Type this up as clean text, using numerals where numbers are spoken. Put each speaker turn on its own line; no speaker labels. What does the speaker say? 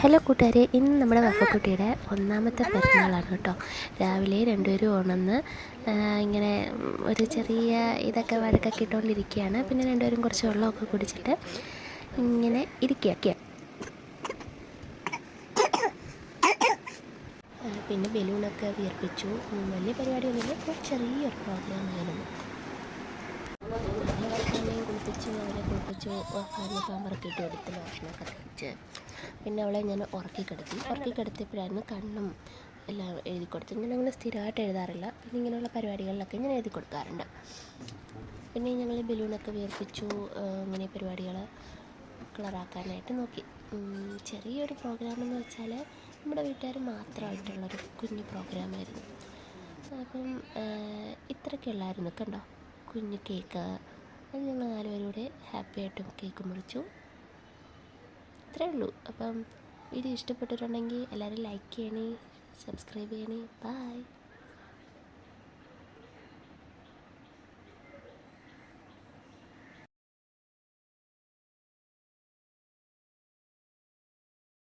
Hello കൂട്ടുകാരെ, ഇന്ന് നമ്മുടെ വഫക്കുട്ടിയുടെ ഒന്നാമത്തെ പിറന്നാളാണ് കേട്ടോ. രാവിലെ രണ്ടുപേരും ഉണർന്ന് ഇങ്ങനെ ഒരു ചെറിയ ഇതൊക്കെ വഴക്കൊക്കെ ഇട്ടുകൊണ്ടിരിക്കുകയാണ്. പിന്നെ രണ്ടുപേരും കുറച്ച് വെള്ളമൊക്കെ കുടിച്ചിട്ട് ഇങ്ങനെ ഇരിക്കുക. പിന്നെ ബലൂണൊക്കെ വീർപ്പിച്ചു. വലിയ പരിപാടിയൊന്നുമില്ല, ഇപ്പോൾ ചെറിയൊരു പ്രോഗ്രാമായിരുന്നു. അവരെ കുളിപ്പിച്ചു, പാമ്പറൊക്കെ ഇട്ട് കൊടുത്ത് ലോഷനൊക്കെ തേച്ച് പിന്നെ അവളെ ഞാൻ ഉറക്കി കിടത്തിയപ്പോഴായിരുന്നു കണ്ണും എല്ലാം എഴുതി കൊടുത്തു. ഞാൻ അങ്ങനെ സ്ഥിരമായിട്ട് എഴുതാറില്ല, പിന്നെ ഇങ്ങനെയുള്ള പരിപാടികളിലൊക്കെ ഞാൻ എഴുതി കൊടുക്കാറുണ്ട്. പിന്നെ ഞങ്ങൾ ബലൂണൊക്കെ വീർപ്പിച്ചു. ഇങ്ങനെ പരിപാടികൾ കളറാക്കാനായിട്ട് നോക്കി. ചെറിയൊരു പ്രോഗ്രാമെന്ന് വെച്ചാൽ നമ്മുടെ വീട്ടുകാർ മാത്രമായിട്ടുള്ളൊരു കുഞ്ഞു പ്രോഗ്രാമായിരുന്നു. അപ്പം ഇത്രയൊക്കെ ഉള്ളായിരുന്നു കണ്ടോ. കുഞ്ഞു കേക്ക്, അത് ഞങ്ങൾ 4 പേരും കൂടെ ഹാപ്പിയായിട്ടും കേക്ക് മുറിച്ചു. ഇത്രയേ ഉള്ളൂ. അപ്പം വീഡിയോ ഇഷ്ടപ്പെട്ടിട്ടുണ്ടെങ്കിൽ എല്ലാവരും ലൈക്ക് ചെയ്യണേ, സബ്സ്ക്രൈബ് ചെയ്യണേ. ബൈ.